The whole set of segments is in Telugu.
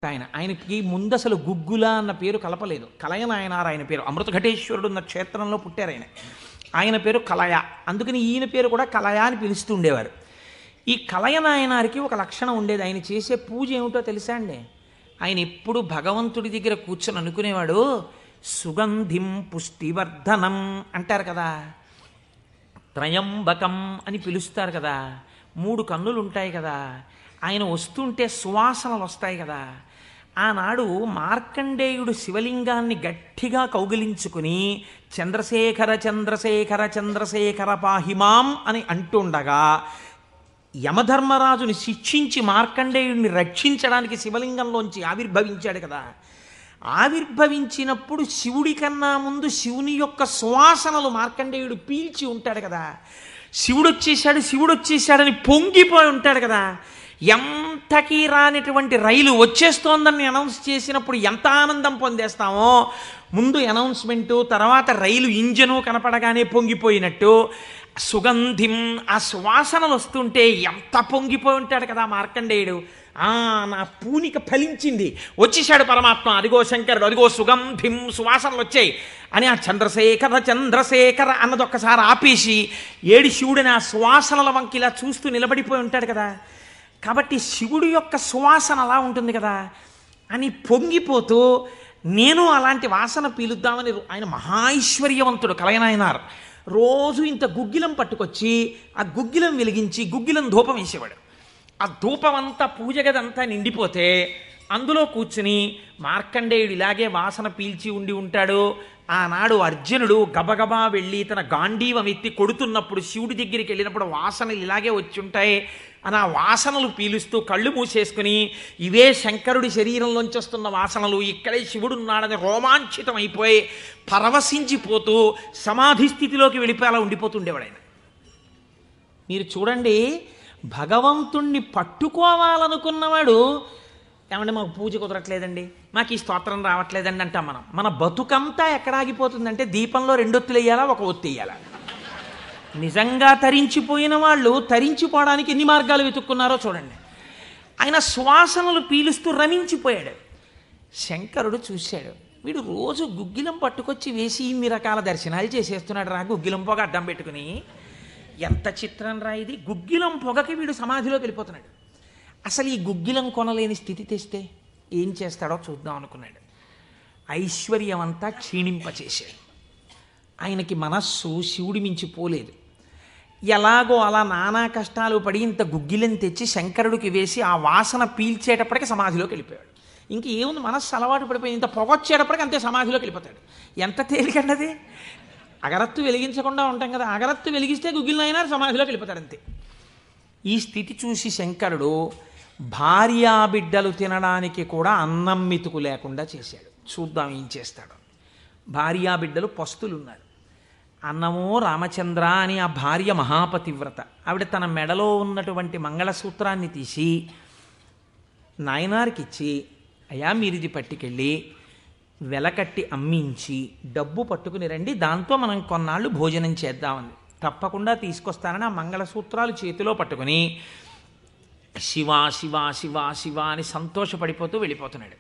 ఆయనకి ముందు అసలు గుగ్గుల అన్న పేరు కలపలేదు. కలయనాయనారు ఆయన పేరు. అమృతఘటేశ్వరుడు ఉన్న క్షేత్రంలో పుట్టారు ఆయన. ఆయన పేరు కలయ. అందుకని ఈయన పేరు కూడా కలయ అని పిలుస్తూ ఉండేవారు. ఈ కలయనాయనారికి ఒక లక్షణం ఉండేది. ఆయన చేసే పూజ ఏమిటో తెలుసా అండి? ఆయన ఎప్పుడు భగవంతుడి దగ్గర కూర్చొని అనుకునేవాడు, సుగంధిం పుష్టివర్ధనం అంటారు కదా, త్రయంబకం అని పిలుస్తారు కదా, 3 కన్నులు ఉంటాయి కదా, ఆయన వస్తుంటే సువాసనలు వస్తాయి కదా. ఆనాడు మార్కండేయుడు శివలింగాన్ని గట్టిగా కౌగిలించుకుని చంద్రశేఖర చంద్రశేఖర చంద్రశేఖర పాహిమాం అని అంటుండగా యమధర్మరాజుని శిక్షించి మార్కండేయుడిని రక్షించడానికి శివలింగంలోంచి ఆవిర్భవించాడు కదా. ఆవిర్భవించినప్పుడు శివుడి కన్నా ముందు శివుని యొక్క సువాసనలు మార్కండేయుడు పీల్చి ఉంటాడు కదా. శివుడు వచ్చేసాడని పొంగిపోయి ఉంటాడు కదా. ఎంతకీ రానిటువంటి రైలు వచ్చేస్తోందని అనౌన్స్ చేసినప్పుడు ఎంత ఆనందం పొందేస్తామో, ముందు అనౌన్స్మెంటు, తర్వాత రైలు ఇంజను కనపడగానే పొంగిపోయినట్టు సుగంధిం, ఆ సువాసనలు వస్తుంటే ఎంత పొంగిపోయి ఉంటాడు కదా మార్కండేయుడు. నా పూనిక ఫలించింది, వచ్చేసాడు పరమాత్మ, అదిగో శంకరుడు, అదిగో సుగంధిం, సువాసనలు వచ్చాయి అని ఆ చంద్రశేఖర చంద్రశేఖర అన్నది ఒక్కసారి ఆపేసి ఏడి శివుడిని ఆ సువాసనల వంకి ఇలా చూస్తూ నిలబడిపోయి ఉంటాడు కదా. కాబట్టి శివుడి యొక్క సువాసన అలా ఉంటుంది కదా అని పొంగిపోతూ నేను అలాంటి వాసన పీలుద్దామని ఆయన మహైశ్వర్యవంతుడు కలయనాయనార్ రోజు ఇంత గుగ్గిలం పట్టుకొచ్చి ఆ గుగ్గిలం వెలిగించి గుగ్గిలం ధూపం వేసేవాడు. ఆ ధూపం అంతా పూజ గదంతా నిండిపోతే అందులో కూర్చుని మార్కండేయుడు ఇలాగే వాసన పీల్చి ఉండి ఉంటాడు. ఆనాడు అర్జునుడు గబగబా వెళ్ళి తన గాంధీవం ఎత్తి కొడుతున్నప్పుడు శివుడి దగ్గరికి వెళ్ళినప్పుడు వాసనలు ఇలాగే వచ్చి ఉంటాయి అని ఆ వాసనలు పీలుస్తూ కళ్ళు మూసేసుకుని ఇవే శంకరుడి శరీరంలోంచి వస్తున్న వాసనలు, ఇక్కడే శివుడు ఉన్నాడని రోమాంచితం అయిపోయి పరవశించిపోతూ సమాధి స్థితిలోకి వెళ్ళిపోయేలా ఉండిపోతుండేవాడు ఆయన. మీరు చూడండి, భగవంతుణ్ణి పట్టుకోవాలనుకున్నవాడు ఏమంటే మాకు పూజ కుదరట్లేదండి, మాకు ఈ స్తోత్రం రావట్లేదండి అంటాం మనం. మన బతుకంతా ఎక్కడ ఆగిపోతుందంటే దీపంలో 2 ఒత్తులు వేయాలా, 1 ఒత్తి వేయాలా. నిజంగా తరించిపోయిన వాళ్ళు తరించిపోవడానికి ఎన్ని మార్గాలు వెతుక్కున్నారో చూడండి. ఆయన సువాసనలు పీలుస్తూ రమించిపోయాడు. శంకరుడు చూశాడు, వీడు రోజు గుగ్గిలం పట్టుకొచ్చి వేసి ఇన్ని రకాల దర్శనాలు చేసేస్తున్నాడు రా, గుగ్గిలం పొగ అడ్డం పెట్టుకుని. ఎంత చిత్రం రా ఇది, గుగ్గిలం పొగకి వీడు సమాధిలోకి వెళ్ళిపోతున్నాడు. అసలు ఈ గుగ్గిలం కొనలేని స్థితి తెస్తే ఏం చేస్తాడో చూద్దాం అనుకున్నాడు. ఐశ్వర్యం అంతా క్షీణింపచేశాడు. ఆయనకి మనస్సు శివుడి మించి పోలేదు. ఎలాగో అలా నానా కష్టాలు పడి ఇంత గుగ్గిలం తెచ్చి శంకరుడికి వేసి ఆ వాసన పీల్చేటప్పటికి సమాధిలోకి వెళ్ళిపోయాడు. ఇంక ఏముంది, మనస్సు అలవాటు పడిపోయి ఇంత పొగ వచ్చేటప్పటికి అంతే సమాధిలోకి వెళ్ళిపోతాడు. ఎంత తేలికండది. అగరత్తు వెలిగించకుండా ఉంటాం కదా, అగరత్తు వెలిగిస్తే గుగ్గిలం అయినా సమాధిలోకి వెళ్ళిపోతాడు అంతే. ఈ స్థితి చూసి శంకరుడు భార్యాబిడ్డలు తినడానికి కూడా అన్నం మెతుకు లేకుండా చేశాడు. చూద్దాం ఏం చేస్తాడు. భార్యాబిడ్డలు పస్తులున్నారు. అన్నమో రామచంద్ర అని ఆ భార్య మహాపతివ్రత. ఆవిడ తన మెడలో ఉన్నటువంటి మంగళసూత్రాన్ని తీసి నాయనారికి ఇచ్చి, అయ్యా మీరు ఇది పట్టుకెళ్ళి వెలకట్టి అమ్మించి డబ్బు పట్టుకుని రండి, దాంతో మనం కొన్నాళ్ళు భోజనం చేద్దామని. తప్పకుండా తీసుకొస్తానని ఆ మంగళసూత్రాలు చేతిలో పట్టుకుని శివ శివ శివ శివ అని సంతోషపడిపోతూ వెళ్ళిపోతున్నాడు.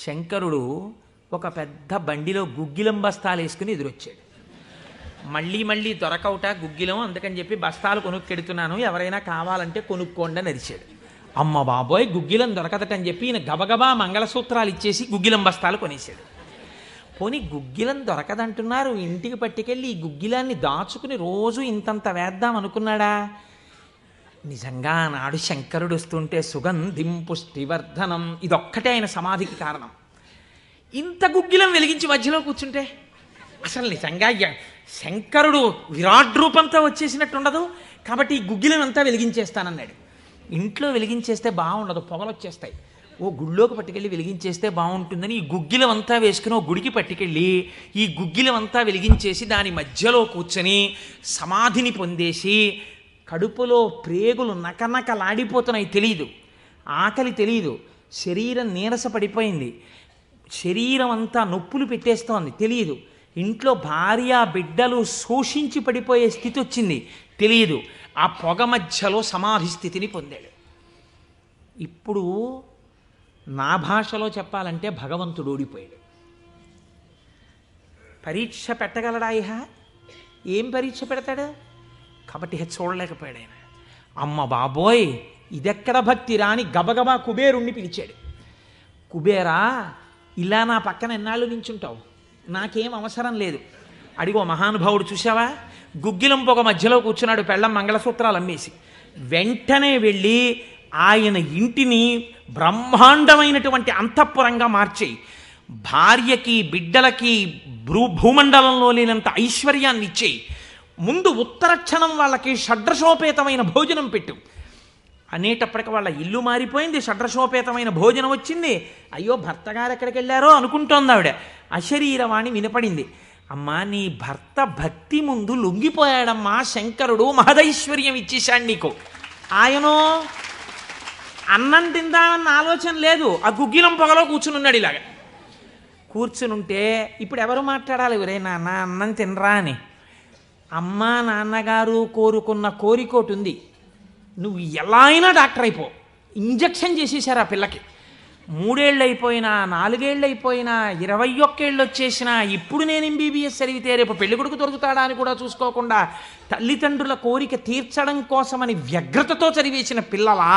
శంకరుడు ఒక పెద్ద బండిలో గుగ్గిలం బస్తాలు వేసుకుని ఎదురొచ్చాడు. మళ్ళీ దొరకవుట గుగ్గిలం, అందుకని చెప్పి బస్తాలు కొనుక్కెడుతున్నాను, ఎవరైనా కావాలంటే కొనుక్కోండి అని అరిచాడు. అమ్మ బాబోయ్, గుగ్గిలం దొరకదటని చెప్పి ఈయన గబగబా మంగళసూత్రాలు ఇచ్చేసి గుగ్గిలం బస్తాలు కొనేశాడు. పోనీ గుగ్గిలం దొరకదంటున్నారు, ఇంటికి పట్టుకెళ్ళి ఈ గుగ్గిలాన్ని దాచుకుని రోజు ఇంతంత వేద్దాం అనుకున్నాడా? నిజంగా నాడు శంకరుడు వస్తుంటే సుగంధిం పుష్టివర్ధనం, ఇదొక్కటే ఆయన సమాధికి కారణం. ఇంత గుగ్గిలం వెలిగించి మధ్యలో కూర్చుంటే అసలు నిజంగా శంకరుడు విరాట్ రూపంతో వచ్చేసినట్టు ఉండదు. కాబట్టి ఈ గుగ్గిలం అంతా వెలిగించేస్తానన్నాడు. ఇంట్లో వెలిగించేస్తే బాగుండదు, పొగలు వచ్చేస్తాయి. ఓ గుళ్ళోకి పట్టుకెళ్ళి వెలిగించేస్తే బాగుంటుందని ఈ గుగ్గిలం అంతా వేసుకుని ఓ గుడికి పట్టుకెళ్ళి ఈ గుగ్గిలం అంతా వెలిగించేసి దాని మధ్యలో కూర్చొని సమాధిని పొందేసి కడుపులో ప్రేగులు నకనకలాడిపోతున్నాయి. తెలియదు, ఆకలి తెలియదు, శరీరం నీరస పడిపోయింది, శరీరం అంతా నొప్పులు పెట్టేస్తోంది, తెలియదు. ఇంట్లో భార్య బిడ్డలు శోషించి పడిపోయే స్థితి వచ్చింది, తెలియదు. ఆ పొగ మధ్యలో సమాధి స్థితిని పొందాడు. ఇప్పుడు నా భాషలో చెప్పాలంటే భగవంతుడు ఓడిపోయాడు. పరీక్ష పెట్టగలడా ఇహ? ఏం పరీక్ష పెడతాడు? కాబట్టి చూడలేకపోయాడు ఆయన. అమ్మ బాబోయ్, ఇదెక్కడ భక్తిరా అని గబగబా కుబేరుణ్ణి పిలిచాడు. కుబేరా, ఇలా నా పక్కన ఎన్నాళ్ళు నించుంటావు? నాకేం అవసరం లేదు. అడిగో మహానుభావుడు చూసావా, గుగ్గిలం పొగ మధ్యలో కూర్చున్నాడు పెళ్ళం మంగళసూత్రాలు అమ్మేసి. వెంటనే వెళ్ళి ఆయన ఇంటిని బ్రహ్మాండమైనటువంటి అంతఃపురంగా మార్చేయి, భార్యకి బిడ్డలకి భూమండలంలో లేనంత ఐశ్వర్యాన్ని ఇచ్చేయి, ముందు ఉత్తర క్షణం వాళ్ళకి షడ్రశోపేతమైన భోజనం పెట్టు అనేటప్పటికి వాళ్ళ ఇల్లు మారిపోయింది, షడ్రశోపేతమైన భోజనం వచ్చింది. అయ్యో భర్త గారు ఎక్కడికి వెళ్ళారో అనుకుంటోంది ఆవిడ. అశరీరవాణి వినపడింది. అమ్మా, నీ భర్త భక్తి ముందు లొంగిపోయాడమ్మా, శంకరుడు మహదైశ్వర్యం ఇచ్చేశాడు నీకు. ఆయనో అన్నం తిందామన్న ఆలోచన లేదు, ఆ గుగ్గిలం పొగలో కూర్చునున్నాడు. ఇలాగ కూర్చునుంటే ఇప్పుడు ఎవరు మాట్లాడాలి? ఒరే నాన్న అన్నం తినరా అని. అమ్మా నాన్నగారు కోరుకున్న కోరికోటి ఉంది, నువ్వు ఎలా అయినా డాక్టర్ అయిపో. ఇంజక్షన్ చేసేసారు ఆ పిల్లకి. 3 ఏళ్ళు అయిపోయినా, 4 ఏళ్ళు అయిపోయినా, 21 ఏళ్ళు వచ్చేసినా, ఇప్పుడు నేను MBBS చదివితే రేపు పెళ్లి కొడుకు దొరుకుతాడా అని కూడా చూసుకోకుండా తల్లిదండ్రుల కోరిక తీర్చడం కోసమని వ్యగ్రతతో చదివేసిన పిల్లలా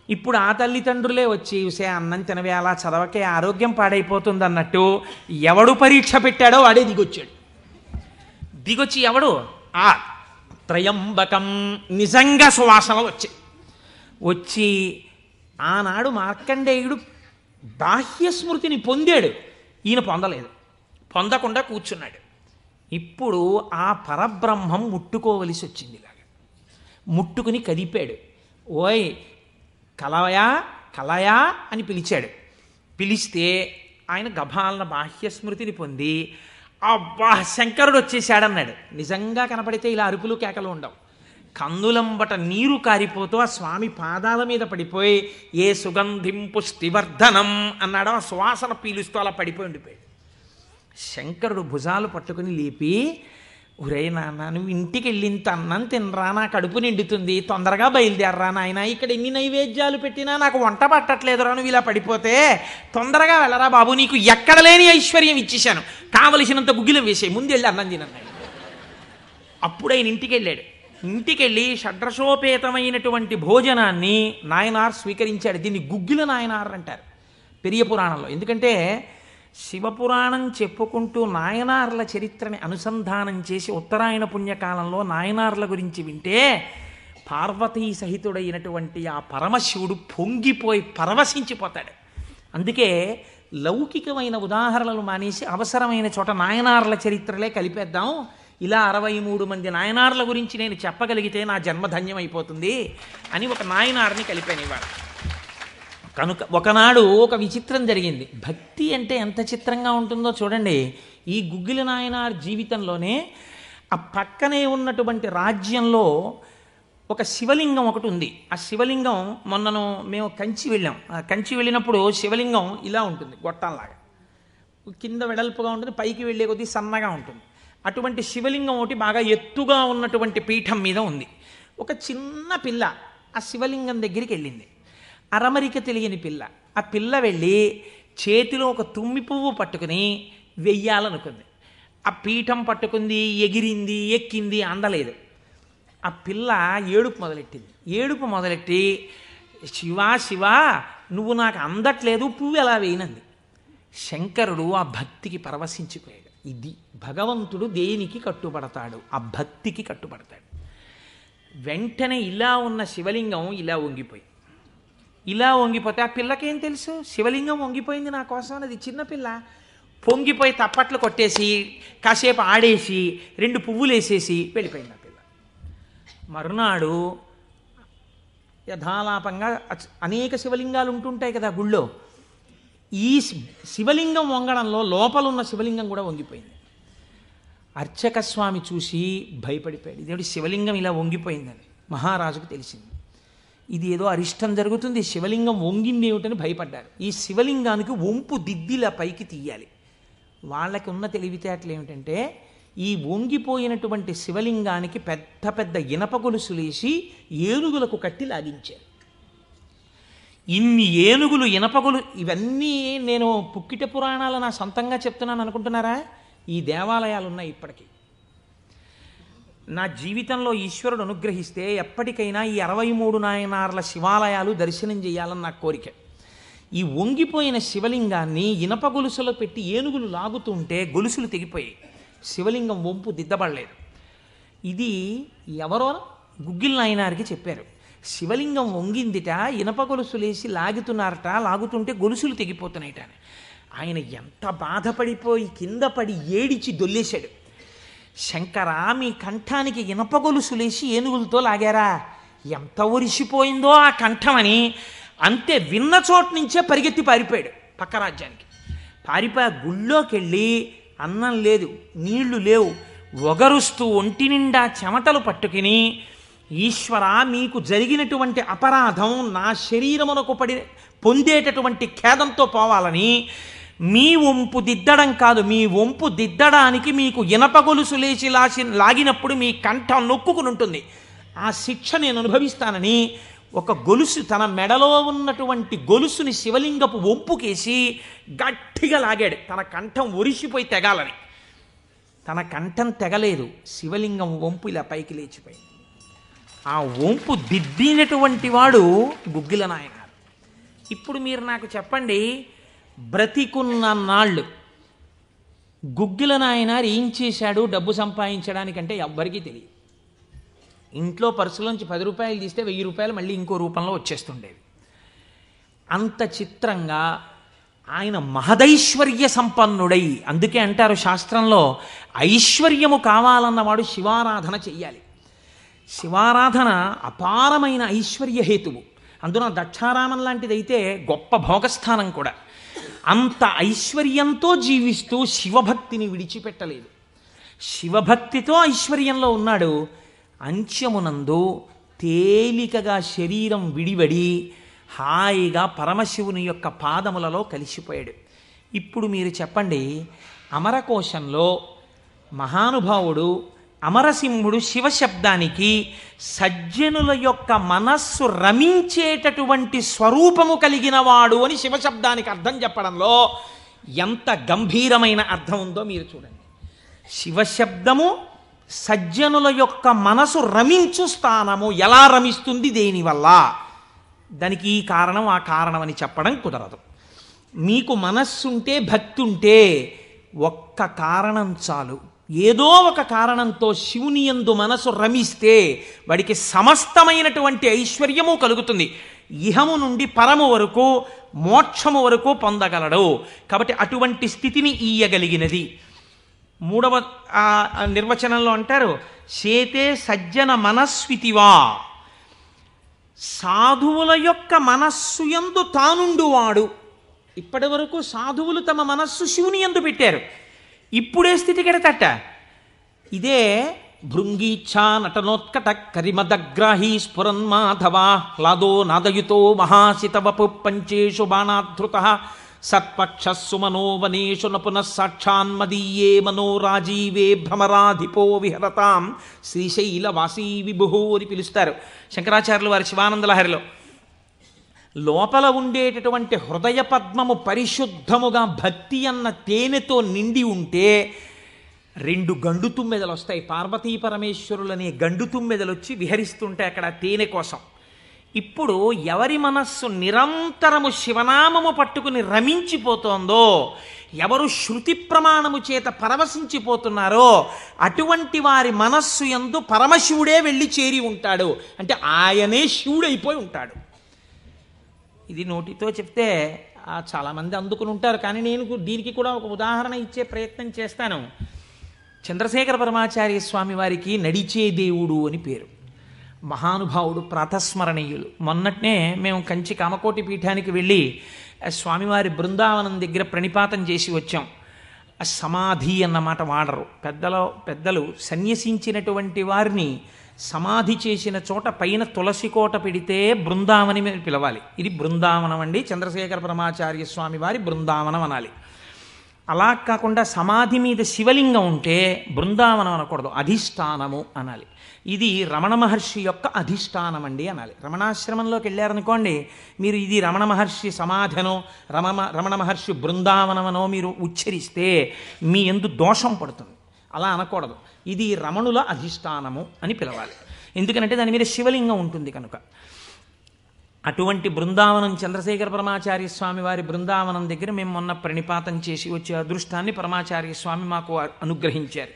ఇప్పుడు ఆ తల్లిదండ్రులే వచ్చి ఉసే అన్నం తినవే, అలా చదవకే ఆరోగ్యం పాడైపోతుంది అన్నట్టు ఎవడు పరీక్ష పెట్టాడో వాడే దిగొచ్చాడు. దిగొచ్చి ఎవడు? ఆ త్రయంబకం నిజంగా సువాసనలు వచ్చి ఆనాడు మార్కండేయుడు బాహ్య స్మృతిని పొందాడు, ఈయన పొందలేదు. పొందకుండా కూర్చున్నాడు. ఇప్పుడు ఆ పరబ్రహ్మం ముట్టుకోవలసి వచ్చింది. ఇలాగా ముట్టుకుని కదిపాడు. ఓయ్ కలయా కలయా అని పిలిచాడు. పిలిస్తే ఆయన గభాలన బాహ్య స్మృతిని పొంది అబ్బా శంకరుడు వచ్చేసాడన్నాడు. నిజంగా కనపడితే ఇలా అరుపులు కేకలు ఉండవు. కందులంబట నీరు కారిపోతూ ఆ స్వామి పాదాల మీద పడిపోయి ఏ సుగంధిం పుష్టివర్ధనం అన్నాడు. ఆ సువాసన పీలుస్తూ అలా పడిపోయి ఉండిపోయాడు. శంకరుడు భుజాలు పట్టుకుని లేపి, ఒరే నాన్న, నువ్వు ఇంటికి వెళ్ళింత అన్నం తినరా, నా కడుపు నిండుతుంది, తొందరగా బయలుదేరరా నాయన, ఇక్కడ ఎన్ని నైవేద్యాలు పెట్టినా నాకు వంట పట్టట్లేదురా, నువ్వు ఇలా పడిపోతే తొందరగా వెళ్ళరా బాబు, నీకు ఎక్కడ లేని ఐశ్వర్యం ఇచ్చేశాను, కావలసినంత గుగ్గిలం వేసే, ముందు వెళ్ళి అన్నం తినన్నాడు. అప్పుడు ఆయన ఇంటికి వెళ్ళాడు. ఇంటికి వెళ్ళి షడ్రశోపేతమైనటువంటి భోజనాన్ని నాయనార్ స్వీకరించాడు. దీన్ని గుగ్గిల నాయనార్ అంటారు పెరియ పురాణంలో. ఎందుకంటే శివపురాణం చెప్పుకుంటూ నాయనార్ల చరిత్రని అనుసంధానం చేసి ఉత్తరాయణ పుణ్యకాలంలో నాయనార్ల గురించి వింటే పార్వతీ సహితుడైనటువంటి ఆ పరమశివుడు పొంగిపోయి పరవశించిపోతాడు. అందుకే లౌకికమైన ఉదాహరణలు మానేసి అవసరమైన చోట నాయనార్ల చరిత్రలే కలిపేద్దాం. ఇలా 63 మంది నాయనార్ల గురించి నేను చెప్పగలిగితే నా జన్మధన్యం అయిపోతుంది అని ఒక నాయనార్ని కలిపాను ఇవాళ. కనుక ఒకనాడు ఒక విచిత్రం జరిగింది. భక్తి అంటే ఎంత చిత్రంగా ఉంటుందో చూడండి. ఈ గుగ్గిల నాయనార్ జీవితంలోనే ఆ పక్కనే ఉన్నటువంటి రాజ్యంలో ఒక శివలింగం ఒకటి ఉంది. ఆ శివలింగం మొన్నను మేము కంచి వెళ్ళాం. ఆ కంచి వెళ్ళినప్పుడు శివలింగం ఇలా ఉంటుంది, గొట్టంలాగా కింద వెడల్పుగా ఉంటుంది, పైకి వెళ్ళే కొద్దీ సన్నగా ఉంటుంది. అటువంటి శివలింగం ఒకటి బాగా ఎత్తుగా ఉన్నటువంటి పీఠం మీద ఉంది. ఒక చిన్న పిల్ల ఆ శివలింగం దగ్గరికి వెళ్ళింది. అరమరిక తెలియని పిల్ల. ఆ పిల్ల వెళ్ళి చేతిలో ఒక తుమ్మి పువ్వు పట్టుకుని వెయ్యాలనుకుంది. ఆ పీఠం పట్టుకుంది, ఎగిరింది, ఎక్కింది, అందలేదు. ఆ పిల్ల ఏడుపు మొదలెట్టింది. ఏడుపు మొదలెట్టి శివా శివా నువ్వు నాకు అందట్లేదు, పువ్వు ఎలా వేయనంది. శంకరుడు ఆ భక్తికి పరవశించిపోయాడు. ఇది భగవంతుడు దేనికి కట్టుబడతాడు? ఆ భక్తికి కట్టుబడతాడు. వెంటనే ఇలా ఉన్న శివలింగం ఇలా వంగిపోతే ఆ పిల్లకేం తెలుసు? శివలింగం వంగిపోయింది నా కోసం అనేది. చిన్నపిల్ల పొంగిపోయి తప్పట్లు కొట్టేసి కాసేపు ఆడేసి 2 పువ్వులు వేసేసి వెళ్ళిపోయింది ఆ పిల్ల. మరునాడు యథాలాపంగా అనేక శివలింగాలు ఉంటుంటాయి కదా గుళ్ళో. ఈ శివలింగం వంగడంలో లోపల ఉన్న శివలింగం కూడా వంగిపోయింది. అర్చక స్వామి చూసి భయపడిపోయాడు. ఇదేమిటి శివలింగం ఇలా వంగిపోయిందని మహారాజుకు తెలిసింది. ఇది ఏదో అరిష్టం జరుగుతుంది, శివలింగం వంగింది ఏమిటని భయపడ్డారు. ఈ శివలింగానికి వంపు దిద్దిలా పైకి తీయాలి. వాళ్ళకి ఉన్న తెలివితేటలు ఏమిటంటే ఈ వంగిపోయినటువంటి శివలింగానికి పెద్ద పెద్ద ఇనప గొలుసులేసి ఏనుగులకు కట్టి లాగించారు. ఇన్ని ఏనుగులు ఇనపగులు ఇవన్నీ నేను పుక్కిట పురాణాలు నా సొంతంగా చెప్తున్నాను అనుకుంటున్నారా? ఈ దేవాలయాలు ఉన్నాయి ఇప్పటికీ. నా జీవితంలో ఈశ్వరుడు అనుగ్రహిస్తే ఎప్పటికైనా ఈ 63 నాయనార్ల శివాలయాలు దర్శనం చేయాలని నా కోరిక. ఈ వంగిపోయిన శివలింగాన్ని ఇనప గొలుసులో పెట్టి ఏనుగులు లాగుతుంటే గొలుసులు తెగిపోయాయి. శివలింగం వంపు దిద్దబడలేదు. ఇది ఎవరో గుగ్గిల్ నాయనారికి చెప్పారు. శివలింగం వంగిందిట, ఇనప గొలుసులేసి లాగుతున్నారట, లాగుతుంటే గొలుసులు తెగిపోతున్నాయిట. ఆయన ఎంత బాధపడిపోయి కింద పడి ఏడిచి దొల్లేశాడు. శంకరా, మీ కంఠానికి ఇనప గొలుసులేసి ఏనుగులతో లాగారా? ఎంత ఒరిసిపోయిందో ఆ కంఠమని. అంతే, విన్న చోటు నుంచే పరిగెత్తి పారిపోయాడు పక్క రాజ్యానికి. పారిపోయి గుళ్ళోకి వెళ్ళి అన్నం లేదు, నీళ్లు లేవు, ఒగరుస్తూ ఒంటి నిండా చెమటలు పట్టుకుని, ఈశ్వర, మీకు జరిగినటువంటి అపరాధం నా శరీరమునకు పొందేటటువంటి ఖేదంతో పోవాలని మీ వంపు దిద్దడం కాదు, మీ వంపు దిద్దడానికి మీకు ఇనప గొలుసు లేచి లాగినప్పుడు మీ కంఠం నొక్కుకుని ఉంటుంది, ఆ శిక్ష నేను అనుభవిస్తానని ఒక గొలుసు, తన మెడలో ఉన్నటువంటి గొలుసుని శివలింగపు వంపుకేసి గట్టిగా లాగాడు, తన కంఠం ఒరిసిపోయి తెగాలని. తన కంఠం తెగలేదు, శివలింగం వంపు ఇలా పైకి లేచిపోయింది. ఆ వంపు దిద్దినటువంటి వాడు గుగ్గిల నాయనారు. ఇప్పుడు మీరు నాకు చెప్పండి, బ్రతికున్న నాళ్ళు గుగ్గిల నాయనారు ఏం చేశాడు డబ్బు సంపాదించడానికంటే ఎవ్వరికీ తెలియదు. ఇంట్లో పర్సులోంచి 10 రూపాయలు తీస్తే 1000 రూపాయలు మళ్ళీ ఇంకో రూపంలో వచ్చేస్తుండేవి. అంత చిత్రంగా ఆయన మహదైశ్వర్య సంపన్నుడై, అందుకే అంటారు శాస్త్రంలో, ఐశ్వర్యము కావాలన్నవాడు శివారాధన చెయ్యాలి. శివారాధన అపారమైన ఐశ్వర్య హేతువు. అందున దక్షారామం లాంటిదైతే గొప్ప భోగస్థానం కూడా. అంత ఐశ్వర్యంతో జీవిస్తూ శివభక్తిని విడిచిపెట్టలేదు. శివభక్తితో ఐశ్వర్యంలో ఉన్నాడు. అంత్యమునందు తేలికగా శరీరం విడివడి హాయిగా పరమశివుని యొక్క పాదములలో కలిసిపోయాడు. ఇప్పుడు మీరు చెప్పండి, అమరకోశంలో మహానుభావుడు అమరసింహుడు శివశబ్దానికి సజ్జనుల యొక్క మనస్సు రమించేటటువంటి స్వరూపము కలిగిన వాడు అని శివశబ్దానికి అర్థం చెప్పడంలో ఎంత గంభీరమైన అర్థం ఉందో మీరు చూడండి. శివశబ్దము సజ్జనుల యొక్క మనసు రమించు స్థానము. ఎలా రమిస్తుంది, దేనివల్ల? దానికి ఈ కారణం ఆ కారణం అని చెప్పడం కుదరదు. మీకు మనస్సుంటే, భక్తి ఉంటే ఒక్క కారణం చాలు. ఏదో ఒక కారణంతో శివుని యందు మనసు రమిస్తే వాడికి సమస్తమైనటువంటి ఐశ్వర్యము కలుగుతుంది. ఇహము నుండి పరము వరకు, మోక్షము వరకు పొందగలడు. కాబట్టి అటువంటి స్థితిని ఇయ్యగలిగినది. 3వ నిర్వచనంలో అంటారు, చేతే సజ్జన మనస్వితివా, సాధువుల యొక్క మనస్సు యందు తానుండువాడు. ఇప్పటి వరకు సాధువులు తమ మనస్సు శివుని యందు పెట్టారు. ఇప్పుడే స్థితి కెడతట. ఇదే భృంగీచ్ఛా నటనోత్కట కరిమదగ్రాహీ స్ఫురన్మాధవా హ్లాదో నాదయుతో మహాసితవపు పంచేషు బాణాధృత సత్పక్షస్సు మనోవనేషు నపునః సాక్షాన్మదీయే మనోరాజీవే భ్రమరాధిపో విహరతాం శ్రీశైలవాసీ విభుహో అని పిలుస్తారు శంకరాచార్యులు వారి శివానందలహరిలో. లోపల ఉండేటటువంటి హృదయ పద్మము పరిశుద్ధముగా భక్తి అన్న తేనెతో నిండి ఉంటే 2 గండు తుమ్మెదలు వస్తాయి. పార్వతీ పరమేశ్వరులనే గండు తుమ్మెదలు వచ్చి విహరిస్తుంటే అక్కడ తేనె కోసం. ఇప్పుడు ఎవరి మనస్సు నిరంతరము శివనామము పట్టుకుని రమించిపోతోందో, ఎవరు శృతి ప్రమాణము చేత పరవశించిపోతున్నారో అటువంటి వారి మనస్సు యందు పరమశివుడే వెళ్ళి చేరి ఉంటాడు. అంటే ఆయనే శివుడైపోయి ఉంటాడు. ఇది నోటితో చెప్తే చాలామంది అందుకుని ఉంటారు, కానీ నేను దీనికి కూడా ఒక ఉదాహరణ ఇచ్చే ప్రయత్నం చేస్తాను. చంద్రశేఖర పరమాచార్య స్వామి వారికి నడిచే దేవుడు అని పేరు. మహానుభావుడు, ప్రాతస్మరణీయులు. మొన్నట్నే మేము కంచి కామకోటి పీఠానికి వెళ్ళి స్వామివారి బృందావనం దగ్గర ప్రణిపాతం చేసి వచ్చాం. సమాధి అన్నమాట వాడరు పెద్దలు. సన్యసించినటువంటి వారిని సమాధి చేసిన చోట పైన తులసి కోట పెడితే బృందావని మీద పిలవాలి. ఇది బృందావనం అండి, చంద్రశేఖర పరమాచార్య స్వామి వారి బృందావనం అనాలి. అలా కాకుండా సమాధి మీద శివలింగం ఉంటే బృందావనం అనకూడదు, అధిష్టానము అనాలి. ఇది రమణ మహర్షి యొక్క అధిష్టానం అండి అనాలి. రమణాశ్రమంలోకి వెళ్ళారనుకోండి, మీరు ఇది రమణ మహర్షి సమాధనో రమణ మహర్షి బృందావనమనో మీరు ఉచ్చరిస్తే మీ యందు దోషం పడుతుంది. అలా అనకూడదు. ఇది రమణుల అధిష్టానము అని పిలవాలి. ఎందుకంటే దాని మీద శివలింగం ఉంటుంది కనుక. అటువంటి బృందావనం చంద్రశేఖర పరమాచార్య స్వామి వారి బృందావనం దగ్గర మేము మొన్న ప్రణిపాతం చేసి వచ్చే అదృష్టాన్ని పరమాచార్య స్వామి మాకు అనుగ్రహించారు.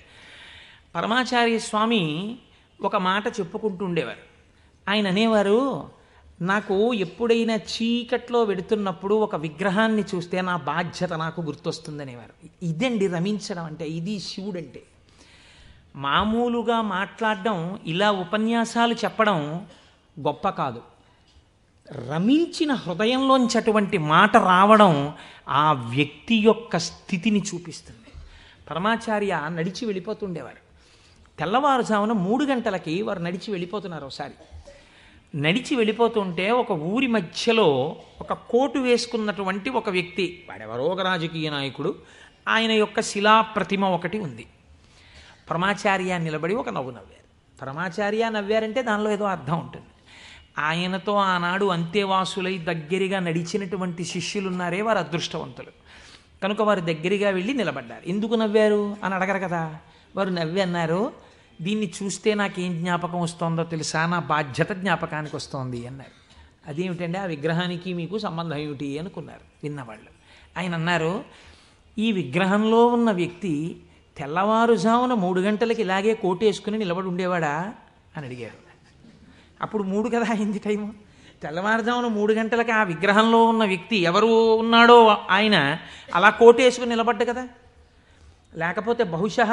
పరమాచార్య స్వామి ఒక మాట చెప్పుకుంటూ ఉండేవారు. ఆయన అనేవారు, నాకు ఎప్పుడైనా చీకట్లో వెడుతున్నప్పుడు ఒక విగ్రహాన్ని చూస్తే నా బాధ్యత నాకు గుర్తొస్తుందనేవారు. ఇదండి రమించడం అంటే, ఇది శివుడంటే. మామూలుగా మాట్లాడడం, ఇలా ఉపన్యాసాలు చెప్పడం గొప్ప కాదు. రమించిన హృదయంలోంచి అటువంటి మాట రావడం ఆ వ్యక్తి యొక్క స్థితిని చూపిస్తుంది. పరమాచార్య నడిచి వెళ్ళిపోతుండేవారు. తెల్లవారుజామున 3 గంటలకి వారు నడిచి వెళ్ళిపోతున్నారు. ఒకసారి నడిచి వెళ్ళిపోతుంటే ఒక ఊరి మధ్యలో ఒక కోటు వేసుకున్నటువంటి ఒక వ్యక్తి, వాడెవరో ఒక రాజకీయ నాయకుడు, ఆయన యొక్క శిలా ప్రతిమ ఒకటి ఉంది. పరమాచార్య నిలబడి ఒక నవ్వు నవ్వారు. పరమాచార్య నవ్వారంటే దానిలో ఏదో అర్థం ఉంటుంది. ఆయనతో ఆనాడు అంతేవాసులై దగ్గరగా నడిచినటువంటి శిష్యులున్నారే, వారు అదృష్టవంతులు కనుక వారు దగ్గరగా వెళ్ళి నిలబడ్డారు. ఎందుకు నవ్వారు అని అడగరు కదా. వారు నవ్వి అన్నారు, దీన్ని చూస్తే నాకేం జ్ఞాపకం వస్తుందో తెలుసా, నా బాధ్యత జ్ఞాపకానికి వస్తోంది అన్నారు. అదేమిటంటే, ఆ విగ్రహానికి మీకు సంబంధం ఏమిటి అనుకున్నారు విన్నవాళ్ళు. ఆయన అన్నారు, ఈ విగ్రహంలో ఉన్న వ్యక్తి తెల్లవారుజామున 3 గంటలకి ఇలాగే కోటేసుకుని నిలబడి ఉండేవాడా అని అడిగారు. అప్పుడు 3 కదా అయింది టైము. తెల్లవారుజామున 3 గంటలకి ఆ విగ్రహంలో ఉన్న వ్యక్తి ఎవరు ఉన్నాడో ఆయన అలా కోటేసుకుని నిలబడ్డ కదా. లేకపోతే బహుశా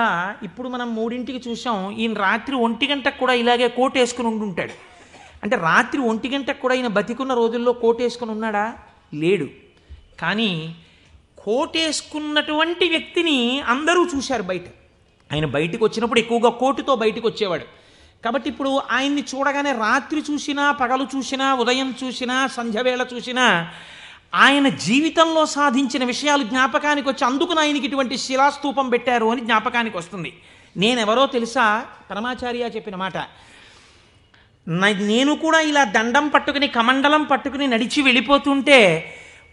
ఇప్పుడు మనం 3ంటికి చూసాం, ఈయన రాత్రి 1 గంటకు కూడా ఇలాగే కోటేసుకుని ఉండుంటాడు. అంటే రాత్రి 1 గంటకు కూడా ఈయన బతికున్న రోజుల్లో కోటేసుకుని ఉన్నాడా? లేడు. కానీ కోటేసుకున్నటువంటి వ్యక్తిని అందరూ చూశారు బయట. ఆయన బయటికి వచ్చినప్పుడు ఎక్కువగా కోటుతో బయటికి వచ్చేవాడు. కాబట్టి ఇప్పుడు ఆయన్ని చూడగానే రాత్రి చూసినా, పగలు చూసినా, ఉదయం చూసినా, సంధ్యవేళ చూసినా ఆయన జీవితంలో సాధించిన విషయాలు జ్ఞాపకానికి వచ్చి, అందుకు ఆయనకి ఇటువంటి శిలాస్తూపం పెట్టారు అని జ్ఞాపకానికి వస్తుంది. నేనెవరో తెలుసా? పరమాచార్య చెప్పిన మాట. నేను కూడా ఇలా దండం పట్టుకుని కమండలం పట్టుకుని నడిచి వెళ్ళిపోతుంటే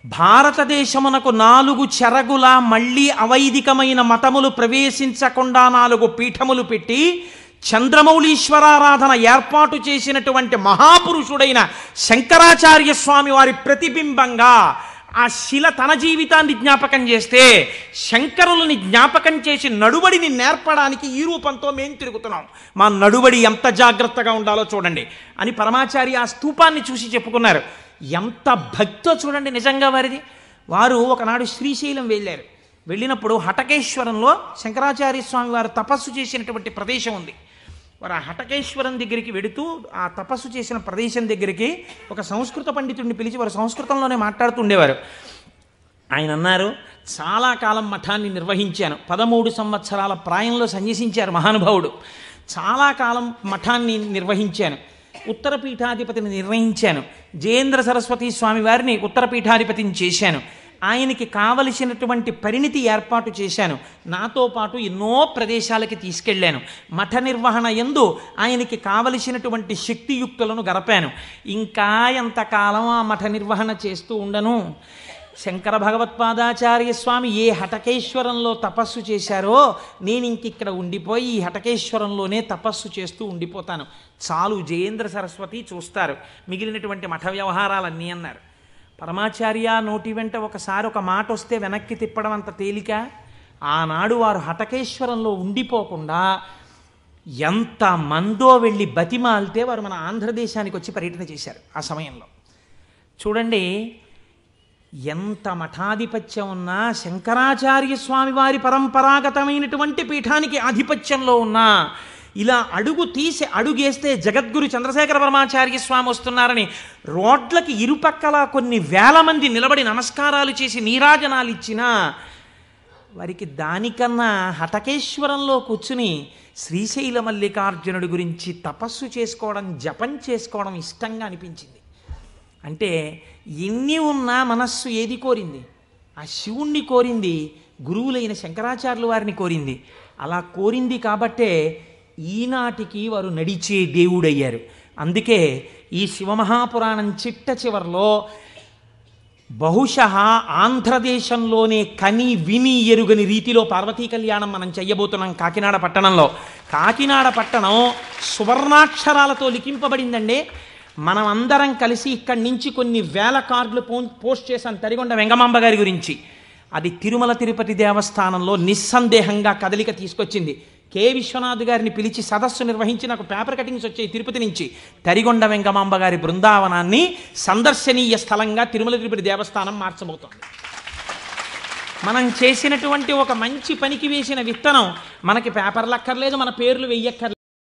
భారతదేశమునకు 4 చెరగుల మళ్ళీ అవైదికమైన మతములు ప్రవేశించకుండా 4 పీఠములు పెట్టి చంద్రమౌళీశ్వరారాధన ఏర్పాటు చేసినటువంటి మహాపురుషుడైన శంకరాచార్య స్వామి వారి ప్రతిబింబంగా ఆ శిల తన జీవితాన్ని జ్ఞాపకం చేస్తే, శంకరులని జ్ఞాపకం చేసి నడువడిని నేర్పడానికి ఈ రూపంతో మేము తిరుగుతున్నాం. మా నడువడి ఎంత జాగ్రత్తగా ఉండాలో చూడండి అని పరమాచార్య ఆ స్తూపాన్ని చూసి చెప్పుకున్నారు. ఎంత భక్తో చూడండి నిజంగా వారిది. వారు ఒకనాడు శ్రీశైలం వెళ్ళారు. వెళ్ళినప్పుడు హటకేశ్వరంలో శంకరాచార్య స్వామి వారు తపస్సు చేసినటువంటి ప్రదేశం ఉంది. వారు ఆ హటకేశ్వరం దగ్గరికి వెడుతూ ఆ తపస్సు చేసిన ప్రదేశం దగ్గరికి ఒక సంస్కృత పండితుడిని పిలిచి వారు సంస్కృతంలోనే మాట్లాడుతుండేవారు. ఆయన అన్నారు, చాలా కాలం మఠాన్ని నిర్వహించాను. 13 సంవత్సరాల ప్రాయంలో సన్యసించారు మహానుభావుడు. చాలా కాలం మఠాన్ని నిర్వహించాను. ఉత్తర పీఠాధిపతిని నిర్ణయించాను. జయేంద్ర సరస్వతి స్వామి వారిని ఉత్తర పీఠాధిపతిని చేశాను. ఆయనకి కావలసినటువంటి పరిణితి ఏర్పాటు చేశాను. నాతో పాటు ఎన్నో ప్రదేశాలకి తీసుకెళ్ళాను. మఠ నిర్వహణ యందు ఆయనకి కావలసినటువంటి శక్తియుక్తులను గరపాను. ఇంకా ఎంతకాలం ఆ మఠ నిర్వహణ చేస్తూ ఉండను? శంకర భగవత్పాదాచార్య స్వామి ఏ హటకేశ్వరంలో తపస్సు చేశారో నేను ఇంకిక్కడ ఉండిపోయి ఈ హటకేశ్వరంలోనే తపస్సు చేస్తూ ఉండిపోతాను. చాలు, జయేంద్ర సరస్వతి చూస్తారు మిగిలినటువంటి మఠ వ్యవహారాలన్నీ అన్నారు. పరమాచార్య నోటి వెంట ఒకసారి ఒక మాట వస్తే వెనక్కి తిప్పడం అంత తేలిక. ఆనాడు వారు హటకేశ్వరంలో ఉండిపోకుండా ఎంత మందో వెళ్ళి బతిమాలితే వారు మన ఆంధ్రదేశానికి వచ్చి పర్యటన చేశారు. ఆ సమయంలో చూడండి, ఎంత మఠాధిపత్యం ఉన్నా, శంకరాచార్య స్వామి వారి పరంపరాగతమైనటువంటి పీఠానికి ఆధిపత్యంలో ఉన్నా, ఇలా అడుగు తీసి అడుగేస్తే జగద్గురు చంద్రశేఖర పరమాచార్య స్వామి వస్తున్నారని రోడ్లకి ఇరుపక్కల కొన్ని వేల మంది నిలబడి నమస్కారాలు చేసి నీరాజనాలు ఇచ్చినా వారికి దానికన్నా హటకేశ్వరంలో కూర్చుని శ్రీశైల మల్లికార్జునుడి గురించి తపస్సు చేసుకోవడం, జపం చేసుకోవడం ఇష్టంగా అనిపించింది. అంటే ఎన్ని ఉన్నా మనస్సు ఏది కోరింది? ఆ శివుణ్ణి కోరింది. గురువులైన శంకరాచార్యుల వారిని కోరింది. అలా కోరింది కాబట్టే ఈనాటికి వారు నడిచే దేవుడయ్యారు. అందుకే ఈ శివమహాపురాణం చిట్ట చివరిలో బహుశः ఆంధ్రదేశంలోనే కని విని ఎరుగని రీతిలో పార్వతీ కళ్యాణం మనం చెయ్యబోతున్నాం కాకినాడ పట్టణంలో. కాకినాడ పట్టణం సువర్ణాక్షరాలతో లిఖింపబడిందండి. మనం అందరం కలిసి ఇక్కడి నుంచి కొన్ని వేల కార్డులు పోస్ట్ చేశాం తరిగొండ వెంగమాంబ గారి గురించి. అది తిరుమల తిరుపతి దేవస్థానంలో నిస్సందేహంగా కదలిక తీసుకొచ్చింది. కె విశ్వనాథ్ గారిని పిలిచి సదస్సు నిర్వహించి నాకు పేపర్ కటింగ్స్ వచ్చాయి తిరుపతి నుంచి. తరిగొండ వెంగమాంబ గారి బృందావనాన్ని సందర్శనీయ స్థలంగా తిరుమల తిరుపతి దేవస్థానం మార్చబోతోంది. మనం చేసినటువంటి ఒక మంచి పనికి వేసిన విత్తనం మనకి పేపర్లు అక్కర్లేదు, మన పేర్లు వెయ్యక్కర్లేదు.